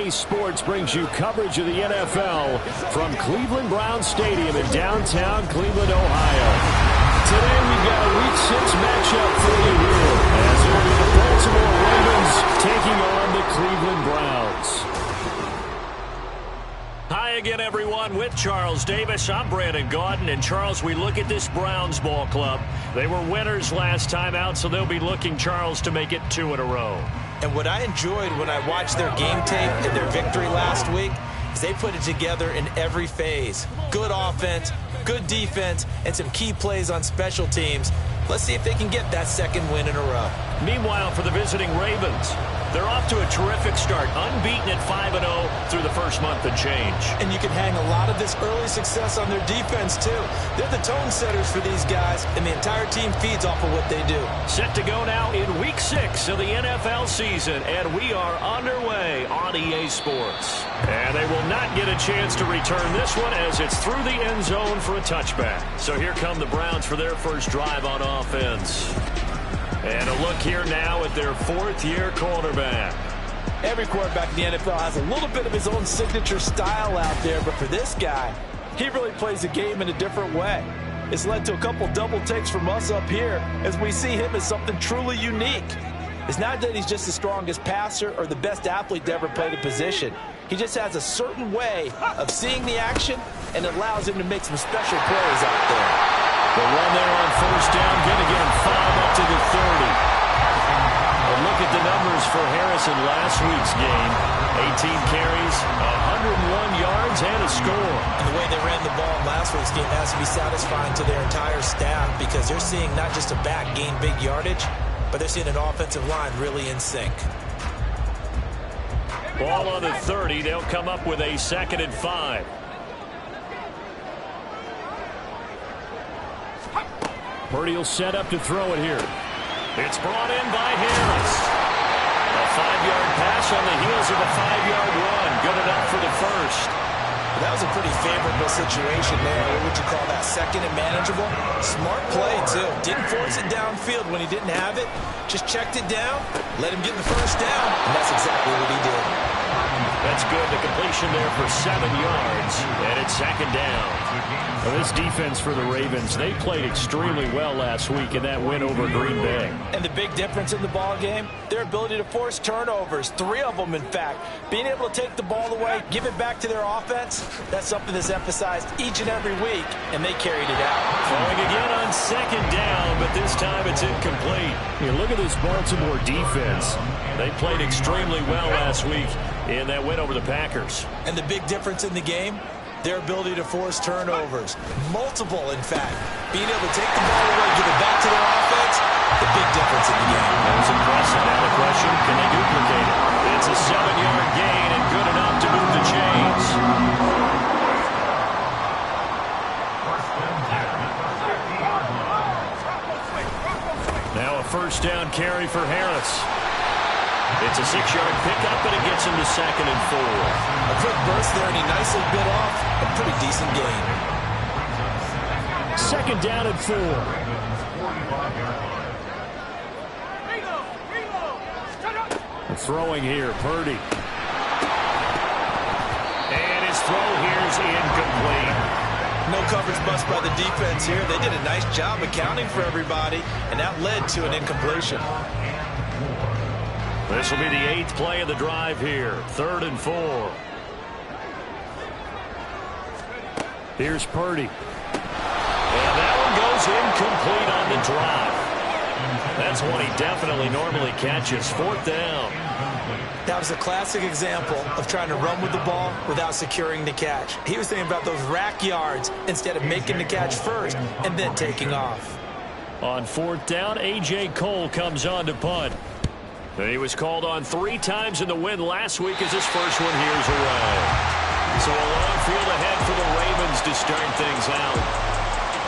EA Sports brings you coverage of the NFL from Cleveland Browns Stadium in downtown Cleveland, Ohio. Today we've got a Week 6 matchup for you here, as it will be the Baltimore Ravens taking on the Cleveland Browns. Hi again, everyone. With Charles Davis, I'm Brandon Gaudin. And Charles, we look at this Browns ball club. They were winners last time out, so they'll be looking, Charles, to make it 2 in a row. And what I enjoyed when I watched their game tape and their victory last week is they put it together in every phase. Good offense, good defense, and some key plays on special teams. Let's see if they can get that second win in a row. Meanwhile, for the visiting Ravens, they're off to a terrific start, unbeaten at 5-0 through the first month and change. And you can hang a lot of this early success on their defense, too. They're the tone setters for these guys, and the entire team feeds off of what they do. Set to go now in Week 6 of the NFL season, and we are underway on EA Sports. And they will not get a chance to return this one as it's through the end zone for a touchback. So here come the Browns for their first drive on offense. And a look here now at their 4th-year quarterback. Every quarterback in the NFL has a little bit of his own signature style out there, but for this guy, he really plays the game in a different way. It's led to a couple double takes from us up here as we see him as something truly unique. It's not that he's just the strongest passer or the best athlete to ever play the position. He just has a certain way of seeing the action, and it allows him to make some special plays out there. The run there on first down, going to get him 5 up to the 30. And look at the numbers for Harrison last week's game. 18 carries, 101 yards, and a score. And the way they ran the ball in last week's game has to be satisfying to their entire staff because they're seeing not just a back gain big yardage, but they're seeing an offensive line really in sync. Ball on the 30. They'll come up with a 2nd and 5. Purdy will set up to throw it here. It's brought in by Harris. A 5-yard pass on the heels of a 5-yard run. Good enough for the first. Well, that was a pretty favorable situation there. What would you call that? 2nd and manageable? Smart play, too. Didn't force it downfield when he didn't have it. Just checked it down, let him get the first down, and that's exactly what he did. That's good. The completion there for 7 yards, and it's 2nd down. Well, this defense for the Ravens, they played extremely well last week in that win over Green Bay. And the big difference in the ball game, their ability to force turnovers, 3 of them, in fact. Being able to take the ball away, give it back to their offense, that's something that's emphasized each and every week, and they carried it out. Throwing again on 2nd down, but this time it's incomplete. You look at this Baltimore defense. They played extremely well last week in that win over the Packers. And the big difference in the game, their ability to force turnovers. Multiple, in fact. Being able to take the ball away, give it back to their offense, the big difference in the game. That was impressive. Now the question, can they duplicate it? It's a 7-yard gain and good enough to move the chains. Now a first down carry for Harris. It's a 6-yard pickup, and it gets him to 2nd and 4. A quick burst there, and he nicely bit off a pretty decent gain. 2nd down and 4. Throwing here, Purdy. And his throw here is incomplete. No coverage bust by the defense here. They did a nice job accounting for everybody, and that led to an incompletion. This will be the 8th play of the drive here. 3rd and 4. Here's Purdy. And that one goes incomplete on the drive. That's one he definitely normally catches. 4th down. That was a classic example of trying to run with the ball without securing the catch. He was thinking about those rack yards instead of making the catch first and then taking off. On 4th down, A.J. Cole comes on to punt. And he was called on 3 times in the win last week as his first one here's away. So a long field ahead for the Ravens to start things out.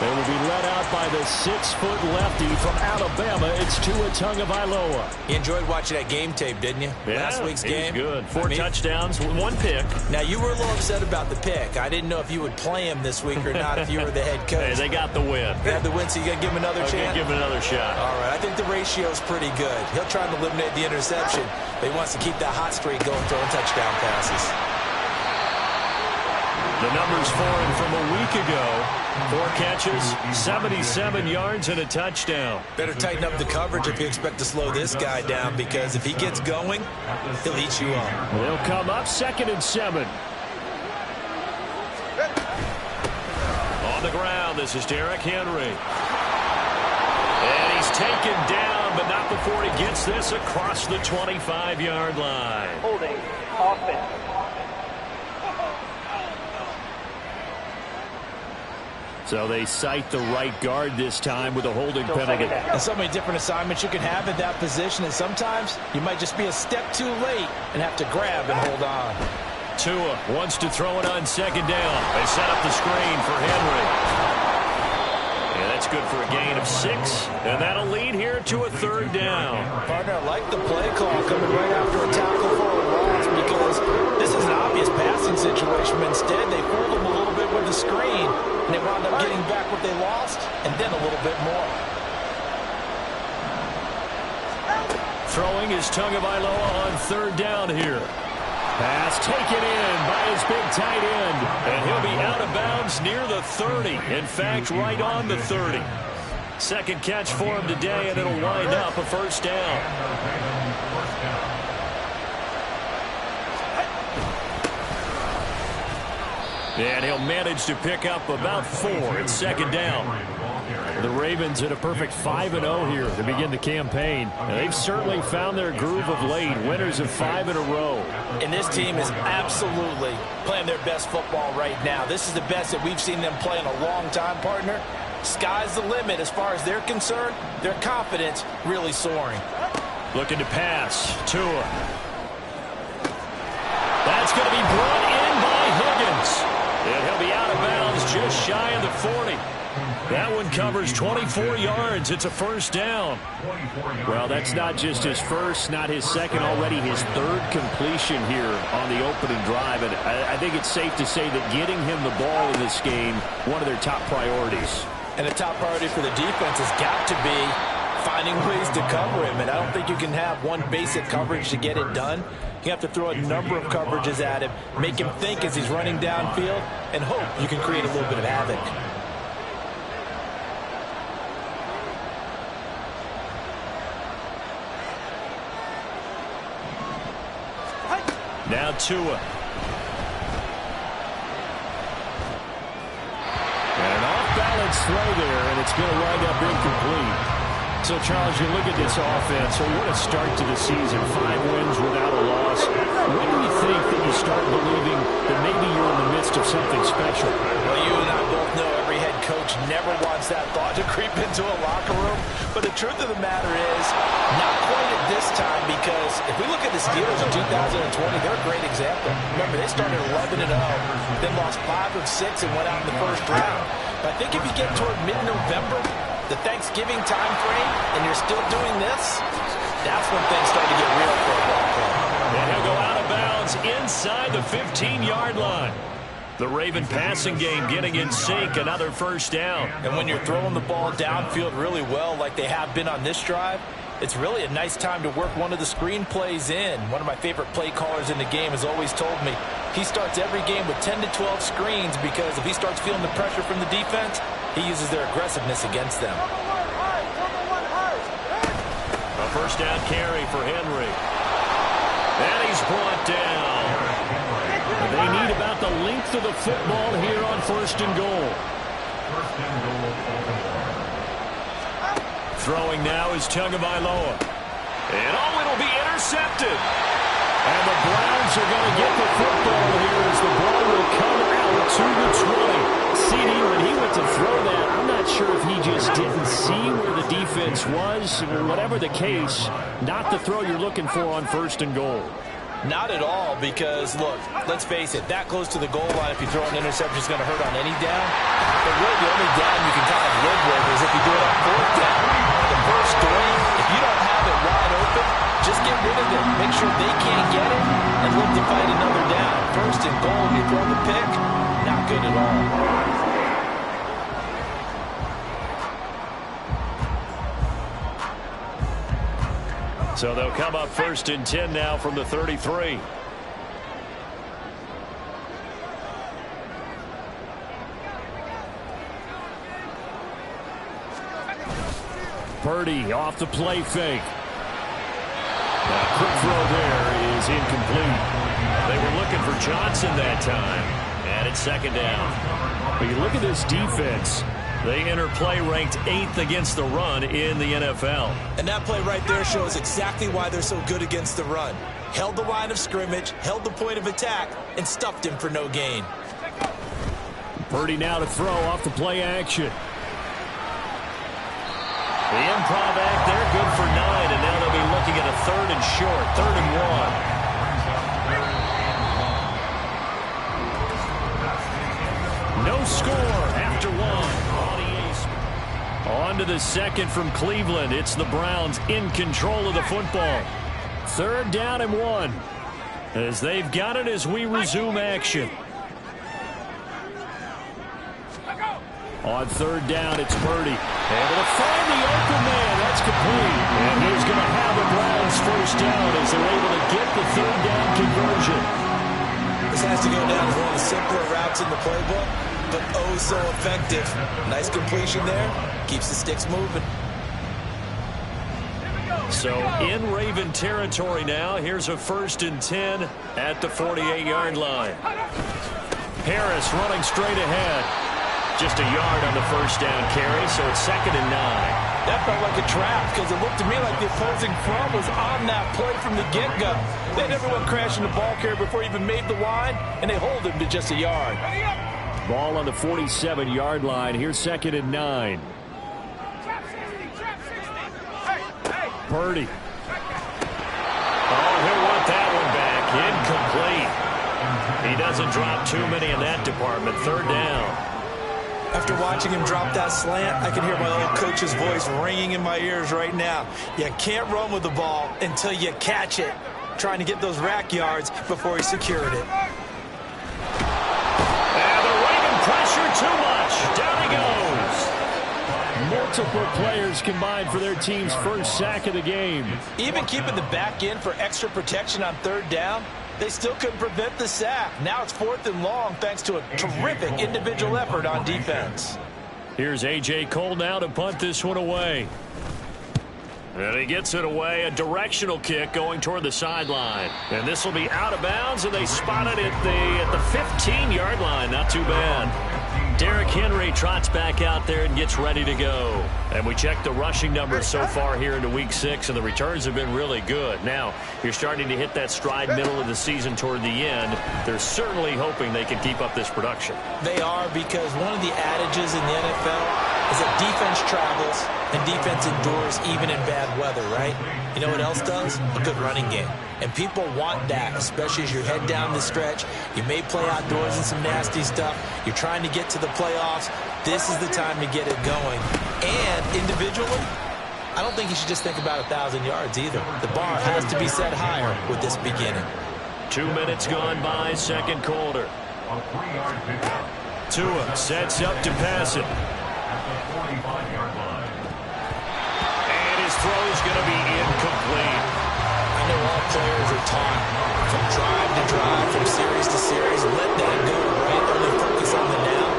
They will be led out by the 6-foot lefty from Alabama. It's Tua Tagovailoa. You enjoyed watching that game tape, didn't you? Yeah, Last week's game. Good. Four touchdowns, 1 pick. Now, you were a little upset about the pick. I didn't know if you would play him this week or not if you were the head coach. Hey, they got the win. They had the win, so you got to give him another chance? Give him another shot. All right, I think the ratio is pretty good. He'll try to eliminate the interception, but he wants to keep that hot streak going, throwing touchdown passes. The numbers for him from a week ago. 4 catches, 77 yards, and a touchdown. Better tighten up the coverage if you expect to slow this guy down, because if he gets going, he'll eat you up. They'll come up 2nd and 7. On the ground, this is Derrick Henry. And he's taken down, but not before he gets this across the 25-yard line. Holding offense. So they cite the right guard this time with a holding penalty. And so many different assignments you can have at that position, and sometimes you might just be a step too late and have to grab and hold on. Tua wants to throw it on 2nd down. They set up the screen for Henry. And that's good for a gain of 6. And that'll lead here to a 3rd down. Partner, I like the play call coming right after a tackle for a loss, because this is an obvious passing situation. But instead, they fooled him a little bit with the screen, and they wound up getting back what they lost, and then a little bit more. Throwing is Tagovailoa on 3rd down here. Pass taken in by his big tight end. And he'll be out of bounds near the 30. In fact, right on the 30. 2nd catch for him today, and it'll wind up a 1st down. And he'll manage to pick up about 4. It's 2nd down. The Ravens in a perfect 5-0 here to begin the campaign. And they've certainly found their groove of late. Winners of 5 in a row. And this team is absolutely playing their best football right now. This is the best that we've seen them play in a long time, partner. Sky's the limit as far as they're concerned. Their confidence really soaring. Looking to pass. Tua. That's going to be brought in by Higgins. And he'll be out of bounds just shy of the 40. That one covers 24 yards. It's a 1st down. Well, that's not just his first, not his second, already his 3rd completion here on the opening drive. And I think it's safe to say that getting him the ball in this game, one of their top priorities. And the top priority for the defense has got to be finding ways to cover him. And I don't think you can have one basic coverage to get it done. You have to throw a number of coverages at him, make him think as he's running downfield, and hope you can create a little bit of havoc. Now Tua. And an off-balance throw there, and it's going to wind up incomplete. So, Charles, you look at this offense, so what a start to the season. 5 wins without a loss. When do you think that you start believing that maybe you're in the midst of something special? Well, you and I both know every head coach never wants that thought to creep into a locker room. But the truth of the matter is, not quite at this time, because if we look at the Steelers in 2020, they're a great example. Remember, they started 11-0, then lost 5 of 6 and went out in the 1st round. But I think if you get toward mid-November, the Thanksgiving time frame, and you're still doing this, that's when things start to get real for a ball club. And he'll go out of bounds inside the 15-yard line. The Raven passing game getting in sync, another 1st down. And when you're throwing the ball downfield really well like they have been on this drive, it's really a nice time to work one of the screen plays in. One of my favorite play callers in the game has always told me he starts every game with 10 to 12 screens, because if he starts feeling the pressure from the defense, he uses their aggressiveness against them. A 1st down carry for Henry. And he's brought down. They need about the length of the football here on 1st and goal. Throwing now is Tagovailoa. And it'll be intercepted. And the Browns are going to get the football here as the ball will come out to the 20. CD, when he went to throw that, I'm not sure if he just didn't see where the defense was. Whatever the case, not the throw you're looking for on 1st and goal. Not at all, because, look, let's face it, that close to the goal line, if you throw an interception, is going to hurt on any down. But really, the only down you can kind of live with is if you do it on fourth down. The first three, if you don't have it wide open, just get rid of it. Make sure they can't get it and look to find another down. First and goal, you throw the pick, not good at all. So they'll come up 1st and 10 now from the 33. Purdy off the play fake. That quick throw there is incomplete. They were looking for Johnson that time. And it's 2nd down. But you look at this defense. They enter play ranked 8th against the run in the NFL. And that play right there shows exactly why they're so good against the run. Held the line of scrimmage, held the point of attack, and stuffed him for no gain. Purdy now to throw off the play action. The improv act there, good for 9, and now they'll be looking at a 3rd and short, 3rd and 1. No score after 1. On to the 2nd from Cleveland. It's the Browns in control of the football. 3rd down and 1. As they've got it as we resume action. On 3rd down, it's Purdy. Able to find the open man. That's complete. And he's going to have the Browns 1st down as they're able to get the 3rd down conversion. This has to go down as one of the simpler routes in the playbook, but oh so effective. Nice completion there. Keeps the sticks moving. So in Raven territory now. Here's a 1st and 10 at the 48-yard line. Harris running straight ahead. Just a yard on the 1st down carry, so it's 2nd and 9. That felt like a trap because it looked to me like the opposing front was on that play from the get-go. They had everyone crashing the ball carrier before he even made the line, and they hold him to just a yard. Ball on the 47-yard line. Here's 2nd and 9. Purdy. Oh, he'll want that one back. Incomplete. He doesn't drop too many in that department. 3rd down. After watching him drop that slant, I can hear my old coach's voice ringing in my ears right now. You can't run with the ball until you catch it. Trying to get those rack yards before he secured it. And the Raven pressure too much. Down he goes. Multiple players combined for their team's 1st sack of the game. Even keeping the back end for extra protection on 3rd down, they still couldn't prevent the sack. Now it's 4th and long thanks to a terrific individual effort on defense. Here's A.J. Cole now to punt this one away. And he gets it away. A directional kick going toward the sideline. And this will be out of bounds, and they spot it at the 15-yard line. Not too bad. Derrick Henry trots back out there and gets ready to go. And we checked the rushing numbers so far here into Week 6, and the returns have been really good. Now, you're starting to hit that stride middle of the season toward the end. They're certainly hoping they can keep up this production. They are, because one of the adages in the NFL is that defense travels and defense endures even in bad weather, right? You know what else does? A good running game. And people want that, especially as you head down the stretch. You may play outdoors in some nasty stuff. You're trying to get to the playoffs. This is the time to get it going. And individually, I don't think you should just think about 1,000 yards either. The bar has to be set higher with this beginning. 2 minutes gone by, 2nd quarter. Tua sets up to pass it. And his throw is going to be incomplete. I know all players are taught from drive to drive, from series to series. Let that go, right? Only focus on the now.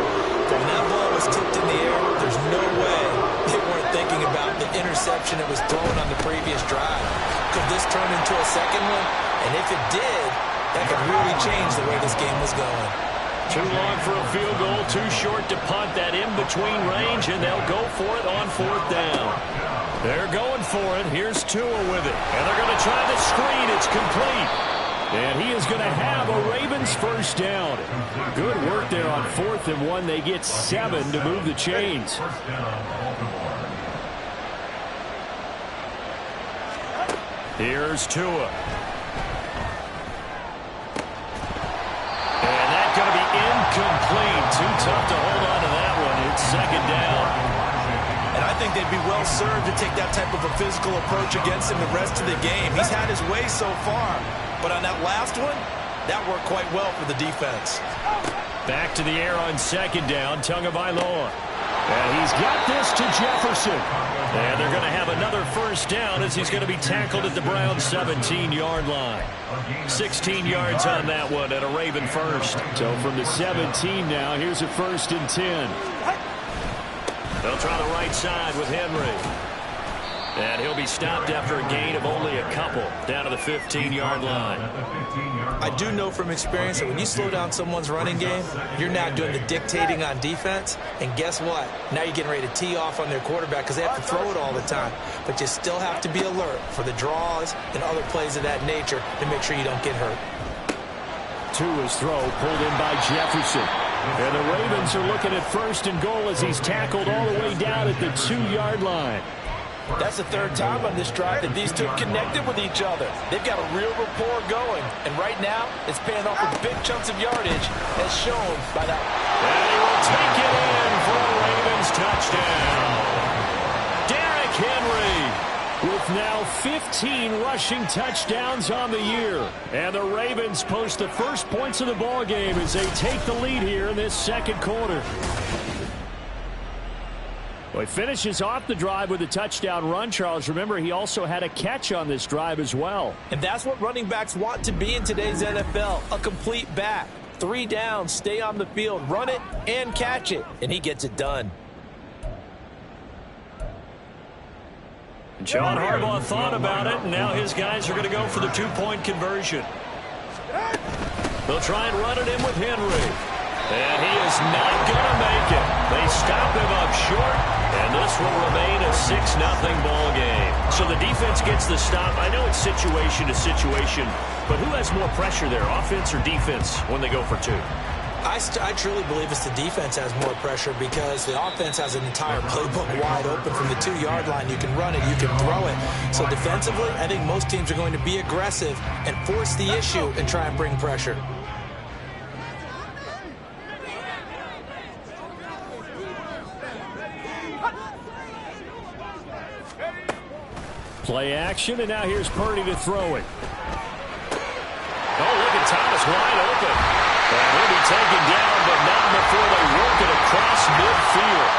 But when that ball was tipped in the air, there's no way they weren't thinking about the interception that was thrown on the previous drive. Could this turn into a second one? And if it did, that could really change the way this game was going. Too long for a field goal, too short to punt. That in-between range, and they'll go for it on 4th down. They're going for it. Here's Tua with it. And they're going to try the screen. It's complete. And he is going to have a Ravens 1st down. Good work there on 4th and 1. They get 7 to move the chains. Here's Tua. second down. And I think they'd be well served to take that type of a physical approach against him the rest of the game. He's had his way so far, but on that last one, that worked quite well for the defense. Back to the air on second down, Tagovailoa. And he's got this to Jefferson. And they're going to have another first down as he's going to be tackled at the Browns' 17-yard line. 16 yards on that one and a Raven first. So from the 17 now, here's a 1st and 10. They'll try the right side with Henry. And he'll be stopped after a gain of only a couple down to the 15-yard line. I do know from experience that when you slow down someone's running game, you're now doing the dictating on defense. And guess what? Now you're getting ready to tee off on their quarterback because they have to throw it all the time. But you still have to be alert for the draws and other plays of that nature to make sure you don't get hurt. Tua's throw pulled in by Jefferson. And the Ravens are looking at 1st and goal as he's tackled all the way down at the 2-yard line. That's the third time on this drive that these two connected with each other. They've got a real rapport going. And right now, it's paying off with big chunks of yardage as shown by that. And he will take it in for a Ravens touchdown. Derrick Henry with now 15 rushing touchdowns on the year. And the Ravens post the first points of the ball game as they take the lead here in this second quarter. Well, he finishes off the drive with a touchdown run, Charles. Remember, he also had a catch on this drive as well. And that's what running backs want to be in today's NFL, a complete back. 3 downs, stay on the field, run it, and catch it. And he gets it done. John Harbaugh thought about it, and now his guys are going to go for the 2-point conversion. They'll try and run it in with Henry. And he is not going to make it. They stop him up short, and this will remain a 6-0 ball game. So the defense gets the stop. I know it's situation to situation, but who has more pressure there, offense or defense, when they go for 2? I truly believe it's the defense has more pressure because the offense has an entire playbook wide open from the 2-yard line. You can run it, you can throw it. So defensively, I think most teams are going to be aggressive and force the issue and try and bring pressure. Play action, and now here's Purdy to throw it. Oh, look at Thomas wide open. And he'll be taken down, but not before they work it across midfield.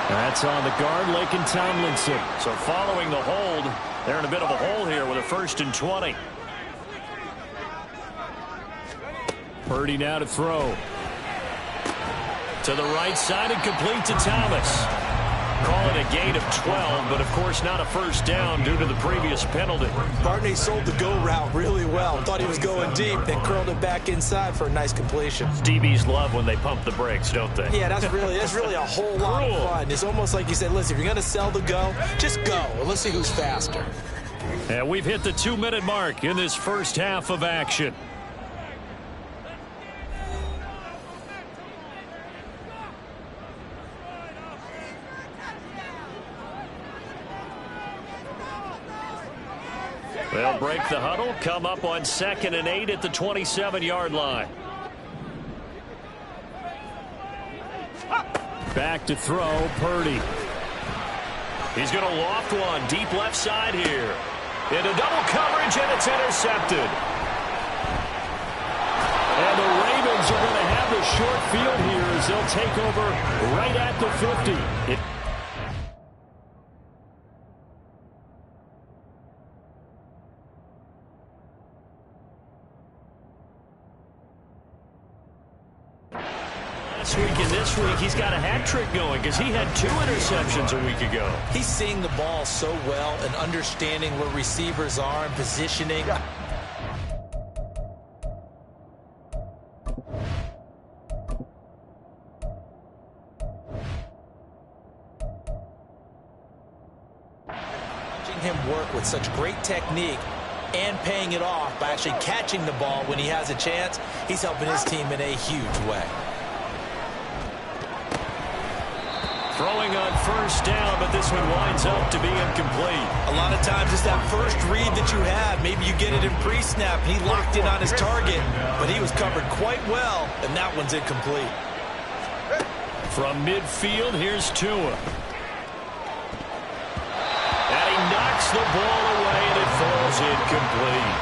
That's on the guard, Laken Tomlinson. So following the hold, they're in a bit of a hole here with a 1st and 20. Purdy now to throw. To the right side and complete to Thomas. Call it a gain of 12, but of course not a first down due to the previous penalty. Barney sold the go route really well. Thought he was going deep, then curled it back inside for a nice completion. DBs love when they pump the brakes, don't they? Yeah, that's really a whole lot of fun. It's almost like you said, listen, if you're going to sell the go, just go. And let's see who's faster. And we've hit the 2-minute mark in this first half of action. They'll break the huddle, come up on 2nd and 8 at the 27-yard line. Back to throw, Purdy. He's going to loft one deep left side here. Into double coverage, and it's intercepted. And the Ravens are going to have the short field here as they'll take over right at the 50. Week and this week, he's got a hat trick going because he had 2 interceptions a week ago. He's seeing the ball so well and understanding where receivers are and positioning. Watching him work with such great technique and paying it off by actually catching the ball when he has a chance, he's helping his team in a huge way. Throwing on first down, but this one winds up to be incomplete. A lot of times it's that first read that you have. Maybe you get it in pre-snap. He locked in on his target, but he was covered quite well, and that one's incomplete. From midfield, here's Tua. And he knocks the ball away, and it falls incomplete.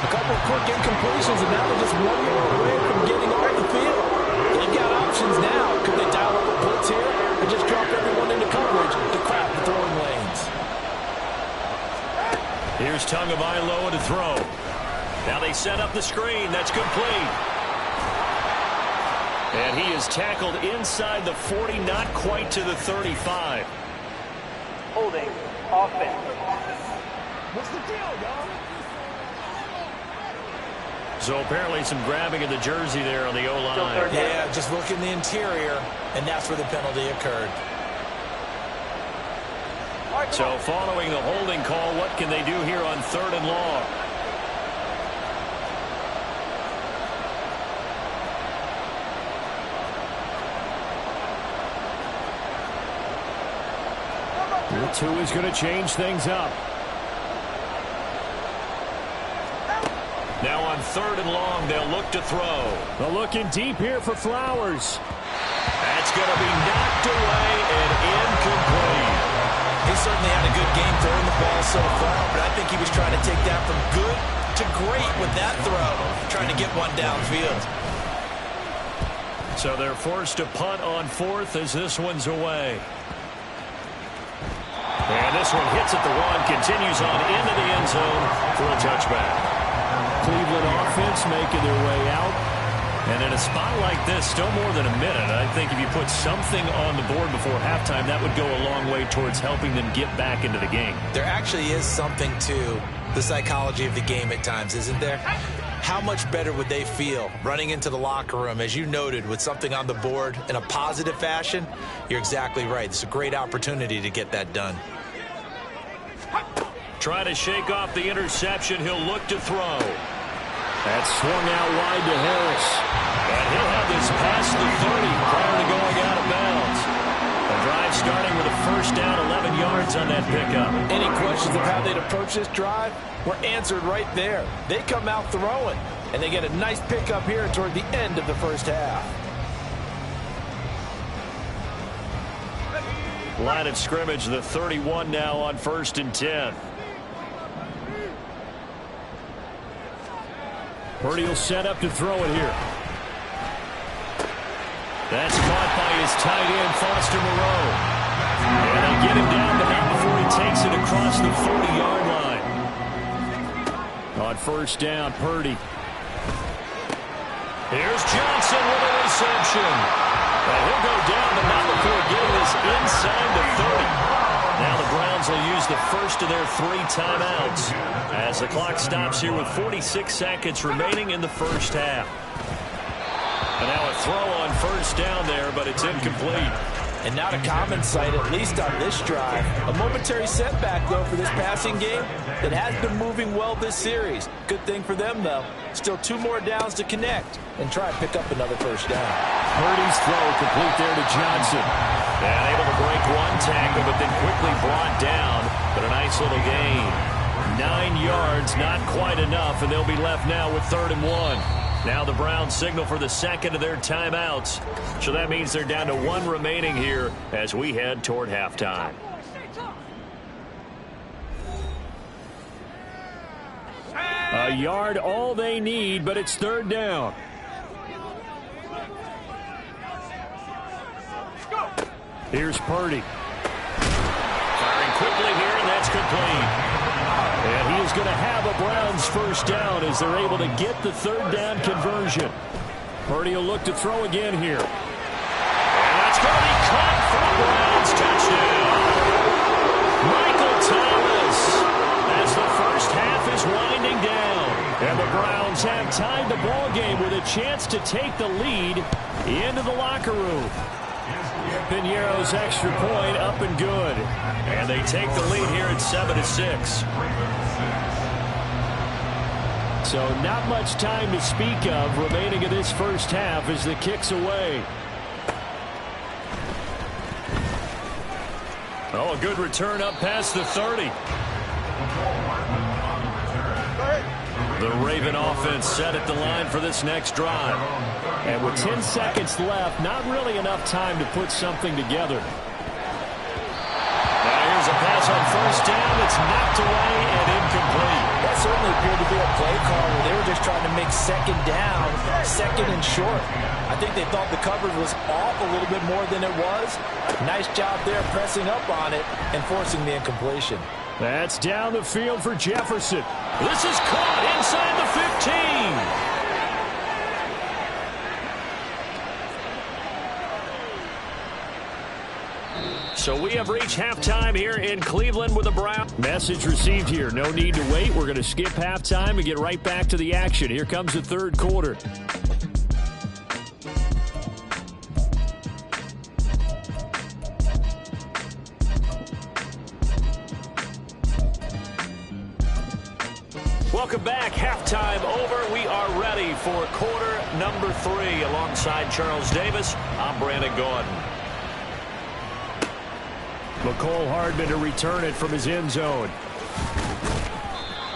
A couple of quick incompletions, and now they're just 1 yard away from getting off the field. They've got options now. Could they dial up a blitz here and just drop everyone into coverage to crack the throwing lanes? Here's Tagovailoa to throw. Now they set up the screen. That's complete. And he is tackled inside the 40, not quite to the 35. Holding offense. What's the deal, dog? So apparently some grabbing of the jersey there on the O-line. Yeah, just look in the interior, and that's where the penalty occurred. So following the holding call, what can they do here on 3rd and long? Tua is going to change things up. Now on 3rd and long, they'll look to throw. They're looking deep here for Flowers. That's going to be knocked away and incomplete. He certainly had a good game throwing the ball so far, but I think he was trying to take that from good to great with that throw, trying to get one downfield. So they're forced to punt on 4th as this one's away. And this one hits at the 1, continues on into the end zone for a touchback. Cleveland offense making their way out. And in a spot like this, still more than a minute, I think if you put something on the board before halftime, that would go a long way towards helping them get back into the game. There actually is something to the psychology of the game at times, isn't there? How much better would they feel running into the locker room, as you noted, with something on the board in a positive fashion? You're exactly right. It's a great opportunity to get that done. Try to shake off the interception. He'll look to throw. That swung out wide to Harris. And he'll have this past the 30 prior to going out of bounds. The drive starting with a first down, 11 yards on that pickup. Any questions of how they'd approach this drive were answered right there. They come out throwing, and they get a nice pickup here toward the end of the first half. Line of scrimmage, the 31 now on 1st and 10. Purdy will set up to throw it here. That's caught by his tight end, Foster Moreau. And they get him down, but not before he takes it across the 40-yard line. On first down, Purdy. Here's Johnson with a reception. And he'll go down, but not before getting this inside the 30. Now the Browns will use the first of their 3 timeouts as the clock stops here with 46 seconds remaining in the first half. And now a throw on first down there, but it's incomplete. And not a common sight, at least on this drive. A momentary setback, though, for this passing game that has been moving well this series. Good thing for them, though. Still 2 more downs to connect and try and pick up another first down. Purdy's throw complete there to Johnson. And able to break 1 tackle, but then quickly brought down. But a nice little gain. 9 yards, not quite enough, and they'll be left now with 3rd and 1. Now the Browns signal for the second of their timeouts. So that means they're down to 1 remaining here as we head toward halftime. A yard all they need, but it's 3rd down. Here's Purdy. Firing quickly here, and that's complete. And he is going to have a Browns first down as they're able to get the 3rd down conversion. Purdy will look to throw again here. And that's going to be caught for the Browns. Touchdown. Michael Thomas as the first half is winding down. And the Browns have tied the ball game with a chance to take the lead into the locker room. Piñeiro's extra point up and good. And they take the lead here at 7-6. So not much time to speak of remaining in this first half as the kick's away. Oh, a good return up past the 30. The Raven offense set at the line for this next drive. And with 10 seconds left, not really enough time to put something together. Now here's a pass on first down. It's knocked away and incomplete. That certainly appeared to be a play call where they were just trying to make second down, second and short. I think they thought the coverage was off a little bit more than it was. Nice job there pressing up on it and forcing the incompletion. That's down the field for Jefferson. This is caught inside the 15. So we have reached halftime here in Cleveland with the Browns. Message received here. No need to wait. We're going to skip halftime and get right back to the action. Here comes the third quarter. Welcome back. Halftime over. We are ready for quarter number 3. Alongside Charles Davis, I'm Brandon Gaudin. McCole Hardman to return it from his end zone.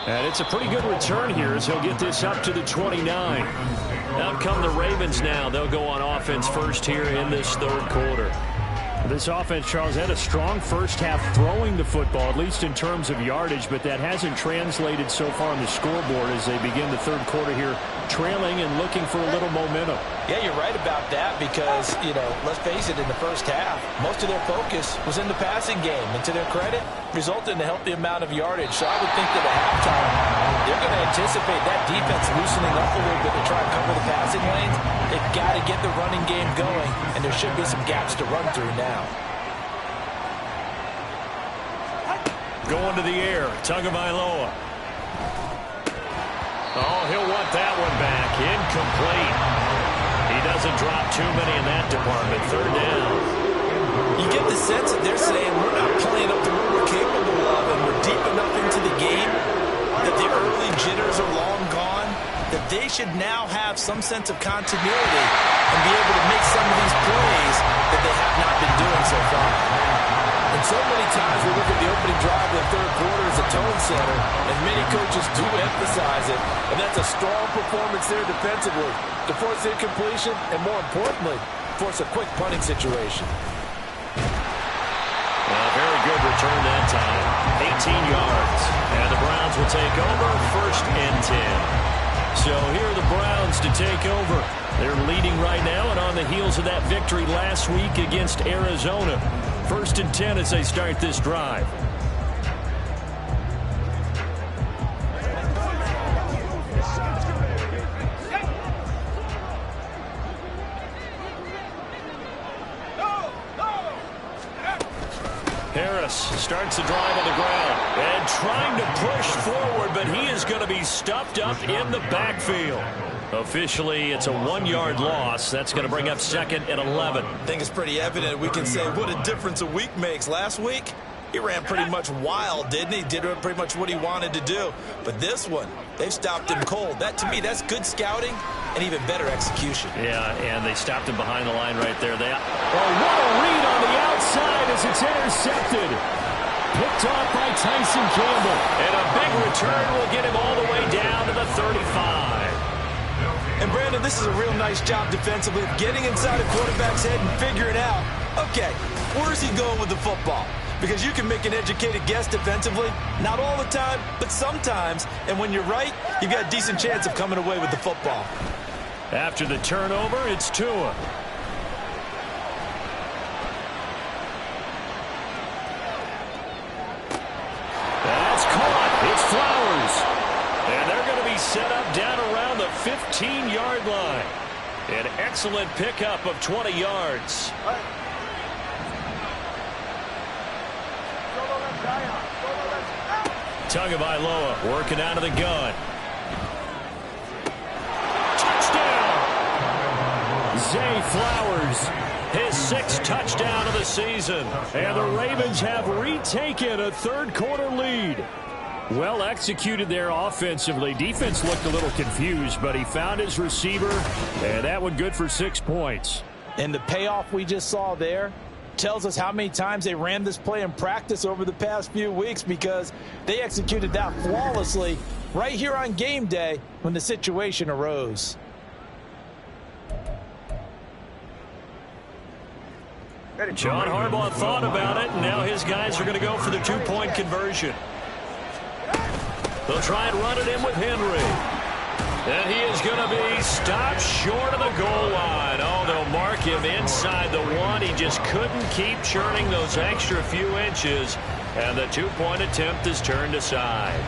And it's a pretty good return here as he'll get this up to the 29. Out come the Ravens now. They'll go on offense first here in this third quarter. This offense, Charles, had a strong first half throwing the football, at least in terms of yardage, but that hasn't translated so far on the scoreboard as they begin the third quarter here, trailing and looking for a little momentum. Yeah, you're right about that because, let's face it, in the first half, most of their focus was in the passing game. And to their credit, resulted in a healthy amount of yardage. So I would think that at halftime, they're going to anticipate that defense loosening up a little bit to try and cover the passing lanes. They've got to get the running game going, and there should be some gaps to run through now. Going to the air, Tagovailoa. Oh, he'll want that one back. Incomplete. He doesn't drop too many in that department. Third down. You get the sense that they're saying we're not playing up to what we're capable of, and we're deep enough into the game that the early jitters are long gone, that they should now have some sense of continuity and be able to make some of these plays that they have not been doing so far. And so many times we look at the opening drive of the third quarter as a tone setter, and many coaches do emphasize it, and that's a strong performance there defensively to force incompletion and, more importantly, force a quick punting situation. Very good return that time. 18 yards. And the Browns will take over first and 10. So here are the Browns to take over. They're leading right now and on the heels of that victory last week against Arizona. First and 10 as they start this drive. Harris starts the drive on the ground and trying to push forward, but he is going to be stuffed up in the backfield. Officially, it's a 1-yard loss. That's going to bring up second and 11. I think it's pretty evident. We can say what a difference a week makes. Last week, he ran pretty much wild, didn't he? Did pretty much what he wanted to do. But this one, they've stopped him cold. That, to me, that's good scouting and even better execution. Yeah, and they stopped him behind the line right there. What a read on the outside as it's intercepted. Picked off by Tyson Campbell. And a big return will get him all the way down to the 35. And, Brandon, this is a real nice job defensively of getting inside a quarterback's head and figuring out, okay, where's he going with the football? Because you can make an educated guess defensively. Not all the time, but sometimes. And when you're right, you've got a decent chance of coming away with the football. After the turnover, it's Tua. That's caught. It's Flowers. And they're going to be set up down around the 15-yard line. An excellent pickup of 20 yards. Tagovailoa working out of the gun. Touchdown! Zay Flowers. His 6th touchdown of the season. And the Ravens have retaken a third-quarter lead. Well executed there offensively. Defense looked a little confused, but he found his receiver, and that one good for 6 points. And the payoff we just saw there, tells us how many times they ran this play in practice over the past few weeks, because they executed that flawlessly right here on game day when the situation arose. John Harbaugh thought about it, and now his guys are going to go for the two-point conversion. They'll try and run it in with Henry. And he is going to be stopped short of the goal line. Oh, they'll mark him inside the one. He just couldn't keep churning those extra few inches, and the two-point attempt is turned aside.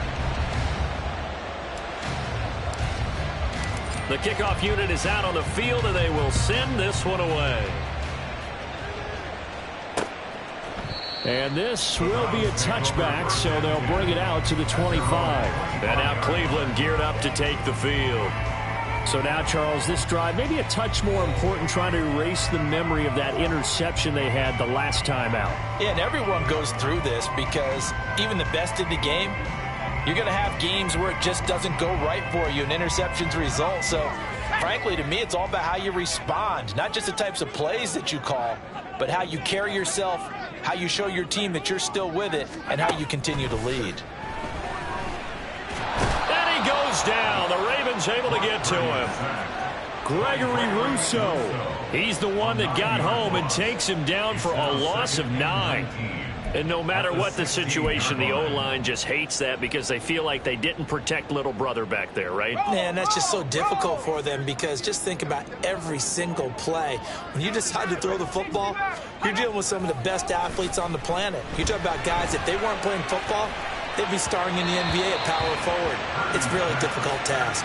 The kickoff unit is out on the field, and they will send this one away. And this will be a touchback, so they'll bring it out to the 25. And now Cleveland geared up to take the field. So now, Charles, this drive maybe a touch more important, trying to erase the memory of that interception they had the last time out. Yeah, and everyone goes through this, because even the best in the game, you're going to have games where it just doesn't go right for you, and interceptions result. So, frankly, to me, it's all about how you respond, not just the types of plays that you call, but how you carry yourself, how you show your team that you're still with it, and how you continue to lead. And he goes down. The Ravens able to get to him. Gregory Rousseau. He's the one that got home and takes him down for a loss of 9. And no matter what the situation, the O-line just hates that, because they feel like they didn't protect little brother back there, right? Man, that's just so difficult for them, because just think about every single play. When you decide to throw the football, you're dealing with some of the best athletes on the planet. You talk about guys, if they weren't playing football, they'd be starring in the NBA at power forward. It's a really difficult task.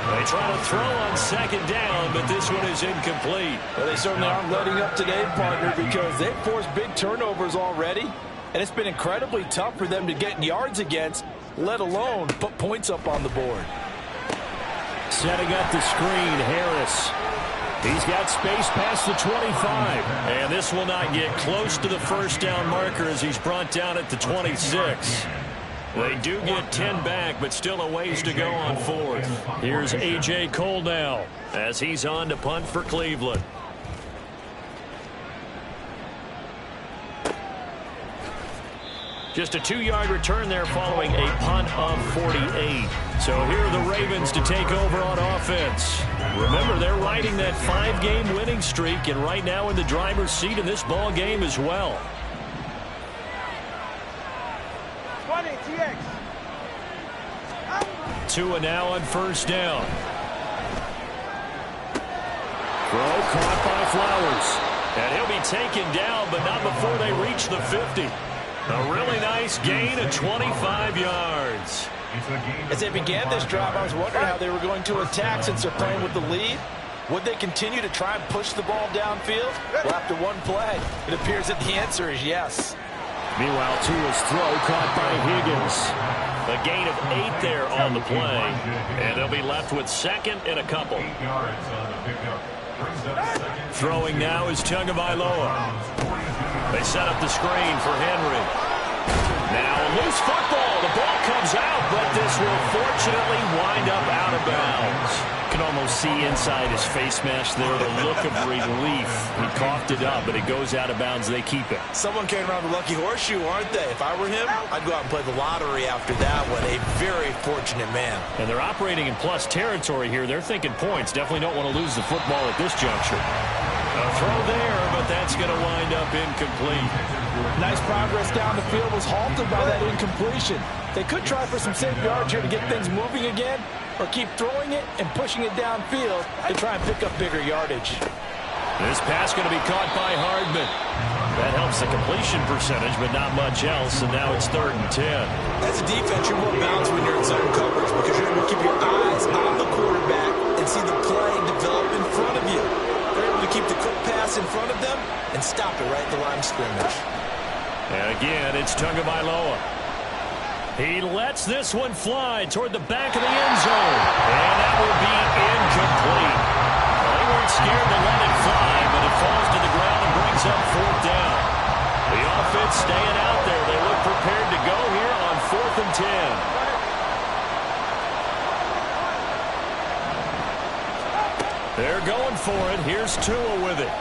They try to throw on second down, but this one is incomplete. Well, they certainly aren't letting up today, partner, because they've forced big turnovers already, and it's been incredibly tough for them to get yards against, let alone put points up on the board. Setting up the screen, Harris. He's got space past the 25. And this will not get close to the first down marker as he's brought down at the 26. They do get 10 back, but still a ways to go on fourth. Here's A.J. Cole now as he's on to punt for Cleveland. Just a 2-yard return there following a punt of 48. So here are the Ravens to take over on offense. Remember, they're riding that 5-game winning streak, and right now in the driver's seat in this ball game as well. 20, TX. Tua now on first down. Throw caught by Flowers. And he'll be taken down, but not before they reach the 50. A really nice gain of 25 yards. As they began this drive, I was wondering how they were going to attack since they're playing with the lead. Would they continue to try and push the ball downfield? Well, after one play, it appears that the answer is yes. Meanwhile, Tua's throw caught by Higgins. A gain of 8 there on the play. And they'll be left with second and a couple. Throwing now is Tagovailoa. They set up the screen for Henry. Now a loose football. The ball comes out, but this will fortunately wind up out of bounds. You can almost see inside his face mask there the look of relief. He coughed it up, but it goes out of bounds. They keep it. Someone came around the lucky horseshoe, aren't they? If I were him, I'd go out and play the lottery after that one. A very fortunate man. And they're operating in plus territory here. They're thinking points. Definitely don't want to lose the football at this juncture. A throw there, but that's going to wind up incomplete. Nice progress down the field was halted by that incompletion. They could try for some safe yards here to get things moving again, or keep throwing it and pushing it downfield to try and pick up bigger yardage. This pass going to be caught by Hardman. That helps the completion percentage, but not much else, and now it's 3rd and 10. As a defense, you're more balanced when you're in zone coverage, because you're able to keep your eyes on the quarterback and see the play develop in front of you. They're able to keep the quick pass in front of them and stop it right at the line of scrimmage. And again, it's Tagovailoa. He lets this one fly toward the back of the end zone. And that will be incomplete. Well, they weren't scared to let it fly, but it falls to the ground and brings up 4th down. The offense staying out there. They look prepared to go here on 4th and 10. They're going for it. Here's Tua with it.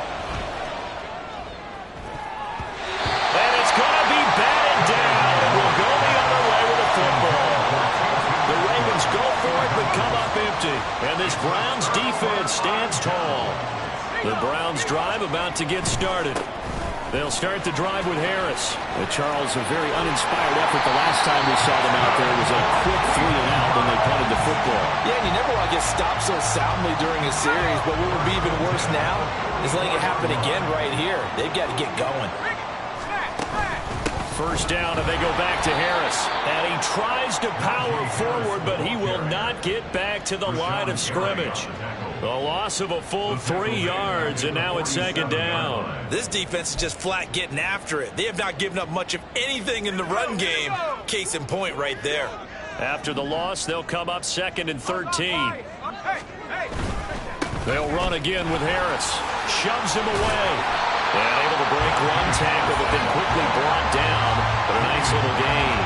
The Browns drive about to get started. They'll start the drive with Harris. Charles, a very uninspired effort. The last time we saw them out there was a quick 3-and-out when they punted the football. Yeah, and you never want to get stopped so soundly during a series, but what would be even worse now is letting it happen again right here. They've got to get going. First down, and they go back to Harris. And he tries to power forward, but he will not get back to the line of scrimmage. A loss of a full 3 yards, and now it's second down. This defense is just flat getting after it. They have not given up much of anything in the run game. Case in point right there. After the loss, they'll come up 2nd and 13. They'll run again with Harris. Shoves him away. And able to break one tackle, but then quickly brought down. But a nice little gain.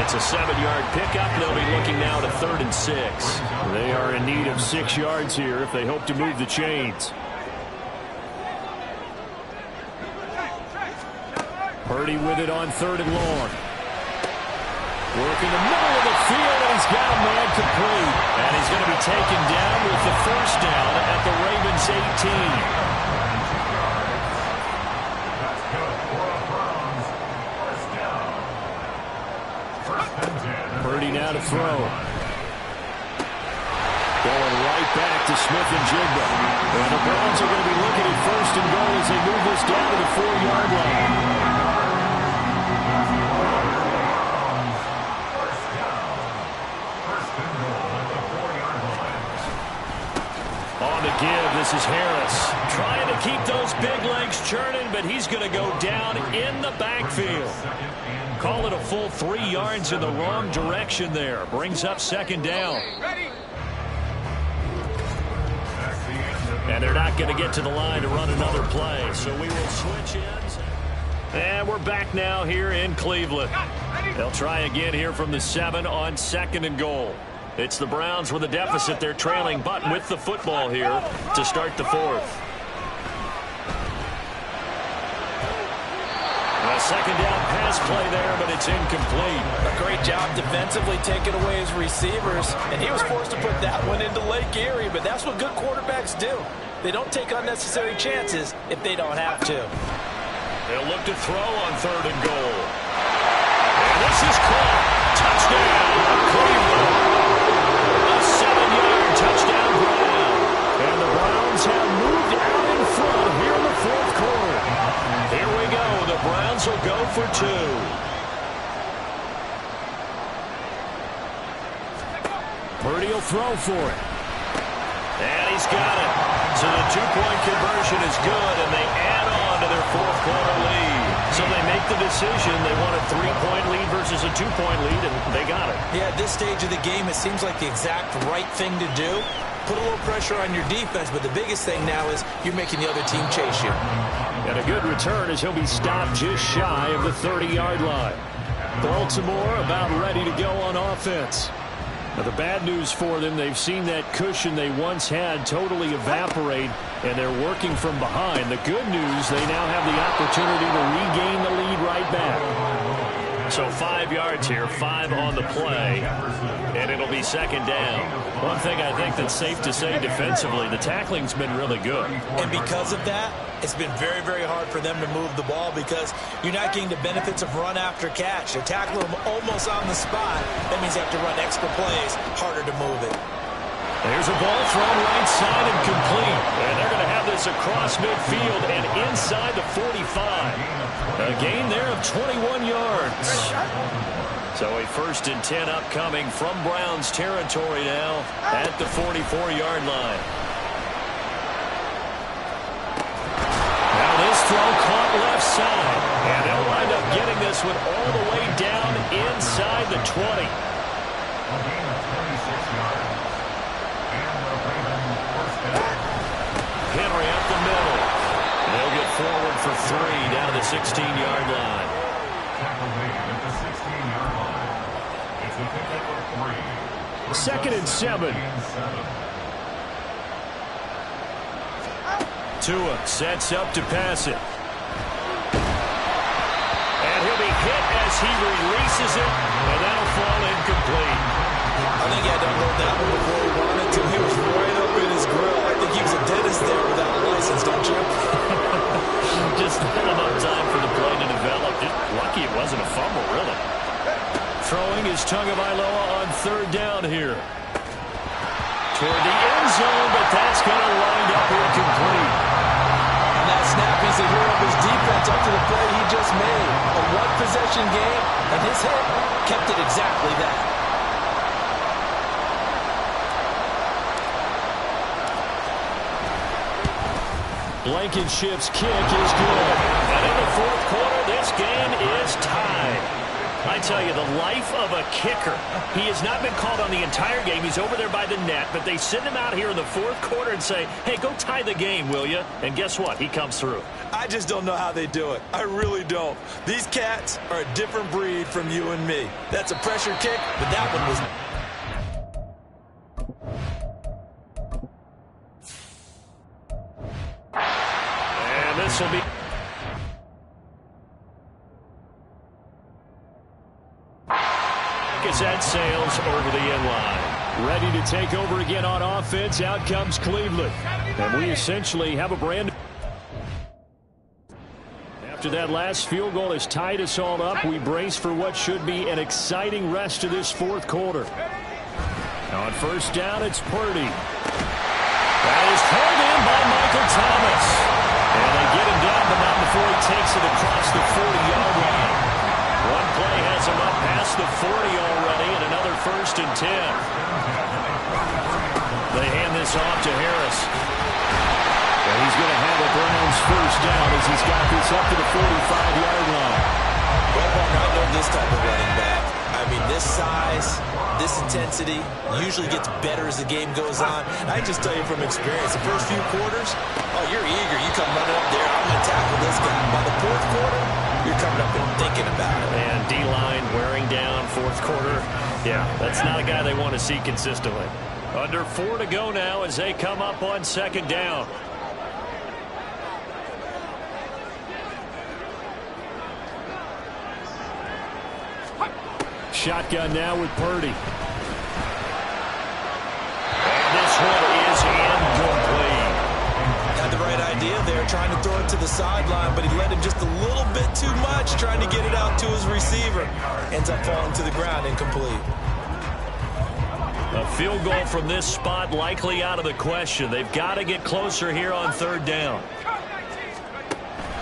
It's a 7-yard pickup. They'll be looking now to 3rd and 6. They are in need of 6 yards here if they hope to move the chains. Purdy with it on 3rd and long. Working the middle of the field, and he's got a man complete. And he's going to be taken down with the first down at the Ravens 18. Purdy now to throw. Going right back to Smith-Njigba. And the Browns are going to be looking at 1st and goal as they move this down to the 4-yard line. On to give. This is Harris. Trying to keep those big legs churning, but he's going to go down in the backfield. Call it a full 3 yards in the wrong direction there. Brings up 2nd down. And they're not going to get to the line to run another play. So we will switch ends. And we're back now here in Cleveland. They'll try again here from the 7 on 2nd and goal. It's the Browns with a deficit. They're trailing, but with the football here to start the 4th. A 2nd down pass play there, but it's incomplete. A great job defensively taking away his receivers, and he was forced to put that one into Lake Erie, but that's what good quarterbacks do. They don't take unnecessary chances if they don't have to. They'll look to throw on 3rd and goal. And this is caught. Touchdown, Cleveland. A 7-yard touchdown Brown. And the Browns have moved out in front here in the 4th quarter. Here we go. The Browns will go for 2. Purdy will throw for it. And he's got it. So the 2-point conversion is good, and they add on to their 4th quarter lead. So they make the decision. They want a 3-point lead versus a 2-point lead, and they got it. Yeah, at this stage of the game, it seems like the exact right thing to do. Put a little pressure on your defense, but the biggest thing now is you're making the other team chase you. And a good return as he'll be stopped just shy of the 30-yard line. Baltimore about ready to go on offense. Now, the bad news for them, they've seen that cushion they once had totally evaporate, and they're working from behind. The good news, they now have the opportunity to regain the lead right back. So 5 yards here, 5 on the play, and it'll be 2nd down. One thing I think that's safe to say defensively, the tackling's been really good. And because of that, it's been very, very hard for them to move the ball because you're not getting the benefits of run after catch. They're tackling them almost on the spot. That means you have to run extra plays, harder to move it. There's a ball thrown right side and complete. And they're going to have this across midfield and inside the 45. A gain there of 21 yards. So a 1st and 10 upcoming from Browns territory now at the 44-yard line. Now this throw caught left side. And they'll wind up getting this one all the way down inside the 20. Henry up the middle. They'll get forward for 3 down to the 16-yard line. 2nd and 7. Tua sets up to pass it. And he'll be hit as he releases it, and that'll fall incomplete. I think he had to hold that one before he wanted to. He was right up in his grill. I think he was a dentist there without a license, don't you? Just not enough time for the play to develop. Lucky it wasn't a fumble, really. Throwing is Tagovailoa on third down here. Toward the end zone, but that's going to wind up incomplete. And that snap, he's a hero of his defense up to the play he just made. A one-possession game, and his hit kept it exactly that. Blankenship's kick is good. And in the fourth quarter, this game is tied. I tell you, the life of a kicker. He has not been called on the entire game. He's over there by the net, but they send him out here in the fourth quarter and say, hey, go tie the game, will you? And guess what? He comes through. I just don't know how they do it. I really don't. These cats are a different breed from you and me. That's a pressure kick, but that one was... And this will be... As that sails over the end line. Ready to take over again on offense. Out comes Cleveland. And we essentially have a brand new... After that last field goal has tied us all up, we brace for what should be an exciting rest of this fourth quarter. On first down, it's Purdy. That is pulled in by Michael Thomas. And they get him down, but not before he takes it across the 40-yard line. One play has him up past the 40 already, and another 1st and 10. They hand this off to Harris. And he's going to have a Browns first down as he's got this up to the 45-yard line. Well, I know this type of running back. I mean, this size, this intensity usually gets better as the game goes on. And I just tell you from experience, the first few quarters, oh, you're eager. You come running up there, I'm going to tackle this guy. By the fourth quarter, you're coming up and thinking about it. And D-line wearing down fourth quarter. Yeah, that's not a guy they want to see consistently. Under 4 to go now as they come up on second down. Shotgun now with Purdy. And this one is incomplete. Had the right idea there, trying to throw it to the sideline, but he let him just a little bit too much, trying to get it out to his receiver. Ends up falling to the ground, incomplete. A field goal from this spot likely out of the question. They've got to get closer here on third down.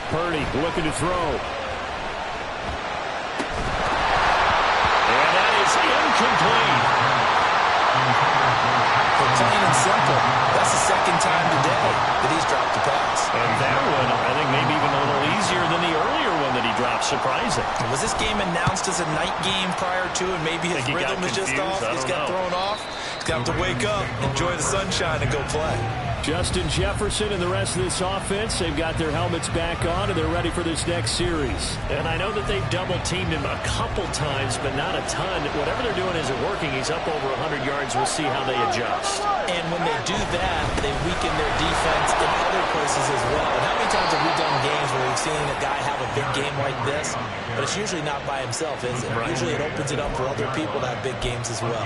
Purdy looking to throw. Incomplete. For plain and simple, that's the second time today that he's dropped the pass. And that one, I think, maybe even a little easier than the earlier one that he dropped. Surprising. Was this game announced as a night game prior to, and maybe his rhythm was just off? He's got thrown off. He's got to wake up, enjoy the sunshine, and go play. Justin Jefferson and the rest of this offense, they've got their helmets back on, and they're ready for this next series. And I know that they've double-teamed him a couple times, but not a ton. Whatever they're doing isn't working. He's up over 100 yards. We'll see how they adjust. And when they do that, they weaken their defense in other places as well. And how many times have we done games where we've seen a guy have a big game like this? But it's usually not by himself, is it? Right. Usually it opens it up for other people to have big games as well.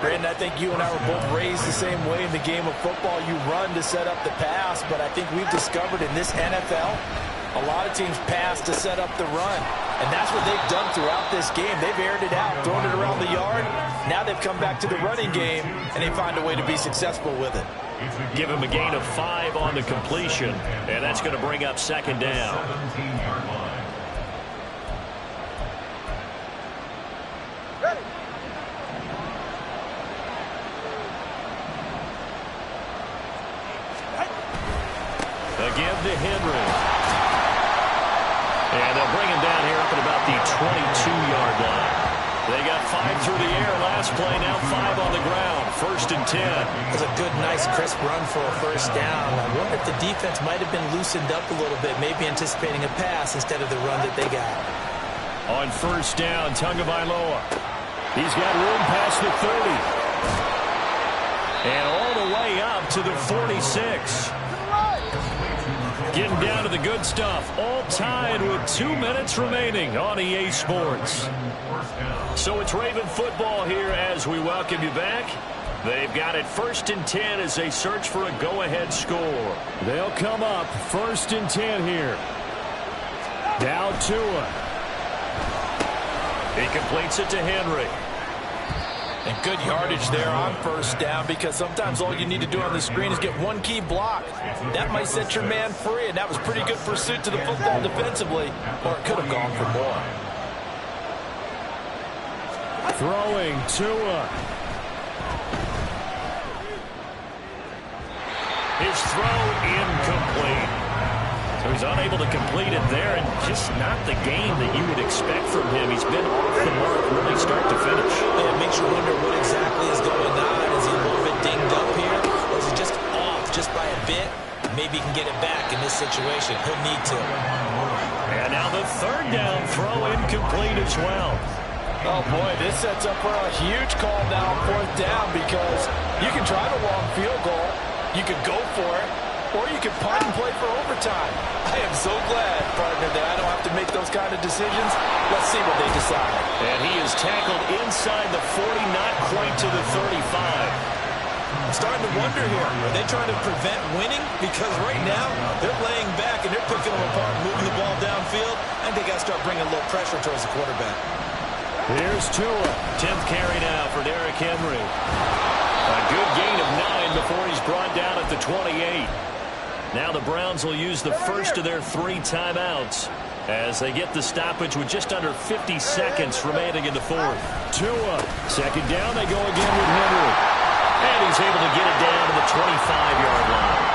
Brandon, I think you and I were both raised the same way in the game of football. You run to set up the pass, but I think we've discovered in this NFL, a lot of teams pass to set up the run. And that's what they've done throughout this game. They've aired it out, thrown it around the yard. Now they've come back to the running game, and they find a way to be successful with it. Give him a gain of 5 on the completion, and that's going to bring up second down. Again to Henry. And they'll bring him down here up at about the 22-yard line. They got 5 through the air last play, now 5 on the ground. 1st and 10. It was a good, nice, crisp run for a first down. I wonder if the defense might have been loosened up a little bit, maybe anticipating a pass instead of the run that they got. On first down, Tagovailoa. He's got room past the 30. And all the way up to the 46. Getting down to the good stuff. All tied with 2 minutes remaining on EA Sports. So it's Raven football here as we welcome you back. They've got it 1st and 10 as they search for a go-ahead score. They'll come up 1st and 10 here. Now Tua. He completes it to Henry. And good yardage there on 1st down, because sometimes all you need to do on the screen is get one key block. That might set your man free, and that was pretty good pursuit to the football defensively, or it could have gone for more. Throwing Tua. His throw incomplete. So he's unable to complete it there, and just not the game that you would expect from him. He's been off the mark really start to finish. Yeah, it makes you wonder what exactly is going on. Is he a little bit dinged up here, or is he just off just by a bit? Maybe he can get it back in this situation. He'll need to. And now the 3rd down throw incomplete as well. Oh, boy, this sets up for a huge call now on 4th down, because you can try the long field goal, you could go for it, or you could punt and play for overtime. I am so glad, partner, that I don't have to make those kind of decisions. Let's see what they decide. And he is tackled inside the 40, not quite to the 35. I'm starting to wonder here, are they trying to prevent winning? Because right now, they're laying back and they're picking them apart, moving the ball downfield, and they got to start bringing a little pressure towards the quarterback. Here's Tua. 10th carry now for Derrick Henry. A good gain of 9 before he's brought down at the 28. Now the Browns will use the first of their 3 timeouts as they get the stoppage with just under 50 seconds remaining in the 4th. Tua. 2nd down, they go again with Henry. And he's able to get it down to the 25-yard line.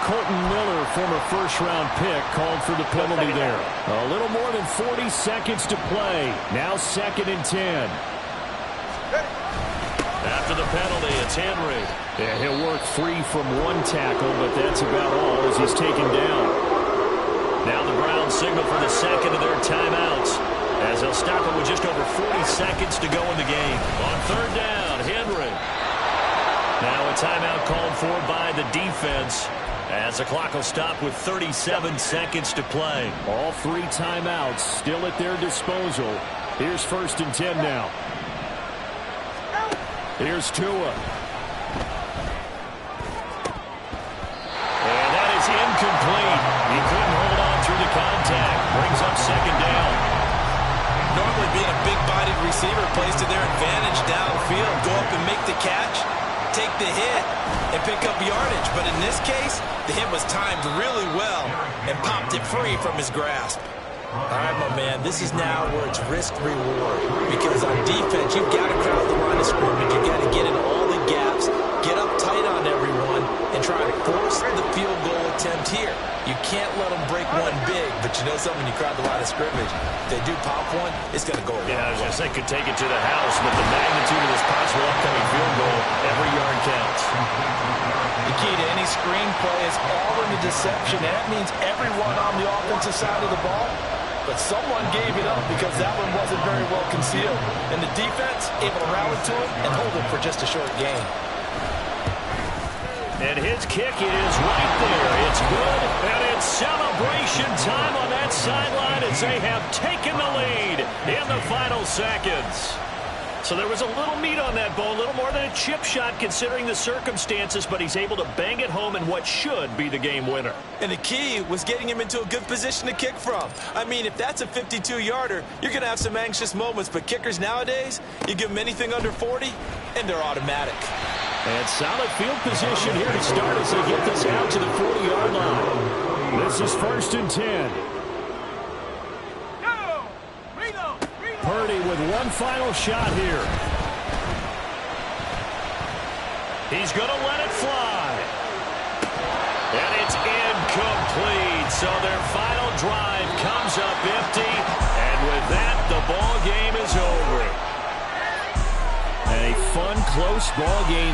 Colton Miller, former first-round pick, called for the penalty there. A little more than 40 seconds to play. Now 2nd and 10. After the penalty, it's Henry. Yeah, he'll work free from 1 tackle, but that's about all as he's taken down. Now the Browns signal for the 2nd of their timeouts as they'll stop it with just over 40 seconds to go in the game. On 3rd down, Henry. Now a timeout called for by the defense as the clock will stop with 37 seconds to play. All 3 timeouts still at their disposal. Here's 1st and 10 now. Here's Tua. And that is incomplete. He couldn't hold on through the contact. Brings up 2nd down. Normally being a big-bodied receiver plays to their advantage downfield. Go up and make the catch, take the hit, and pick up yardage. But in this case, the hit was timed really well and popped it free from his grasp. All right, my man, this is now where it's risk-reward. Because on defense, you've got to crowd the line of scrimmage. You've got to get in all the gaps, get up tight on everyone, and try to force the field goal attempt here. You can't let them break one big, but you know something, when you crowd the line of scrimmage, if they do pop one, it's going to go away. Yeah, I was going to say could take it to the house, but the magnitude of this possible upcoming field goal, every yard counts. The key to any screen play is all in the deception. That means everyone on the offensive side of the ball, but someone gave it up because that one wasn't very well concealed. And the defense able to rally to it and hold it for just a short gain. And his kick is right there. It's good, and it's celebration time on that sideline as they have taken the lead in the final seconds. So there was a little meat on that bone, a little more than a chip shot considering the circumstances, but he's able to bang it home in what should be the game winner. And the key was getting him into a good position to kick from. I mean, if that's a 52-yarder, you're going to have some anxious moments, but kickers nowadays, you give them anything under 40, and they're automatic. And solid field position here to start as they get this out to the 40-yard line. This is 1st and 10. Purdy with one final shot here. He's going to let it fly. And it's incomplete. So their final drive comes up empty. And with that, the ball game is over. And a fun, close ball game